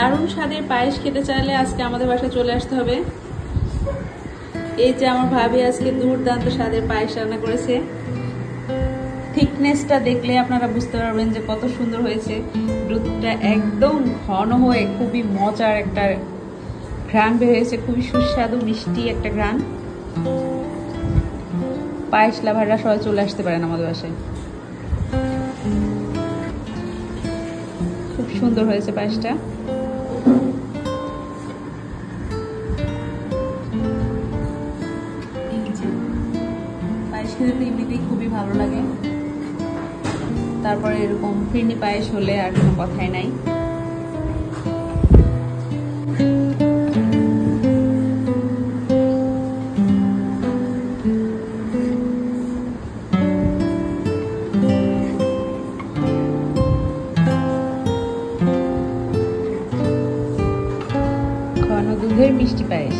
দারুণ স্বাদের পায়েস খেতে চাইলে আজকে আমাদের বাসায় চলে আসতে হবে। এই যে আমার ভাবি আজকে দুর্দান্ত স্বাদের পায়েস রান্না করেছে। থিকনেসটা দেখলে আপনারা বুঝতে পারবেন যে কত সুন্দর হয়েছে। দুধটা একদম ঘন হয়ে খুবই মজার একটা ঘ্রাণ বের হয়েছে, খুবই সুস্বাদু মিষ্টি একটা ঘ্রাণ। পায়েস লাভাররা সবাই চলে আসতে পারেন আমাদের বাসায়। খুব সুন্দর হয়েছে পায়েসটা। পায়েস খেতে তো এমনিতেই খুবই ভালো লাগে, তারপরে এরকম ফিরনি পায়েস হলে আর কোনো কথাই নাই। ঘন দুধের মিষ্টি পায়েস।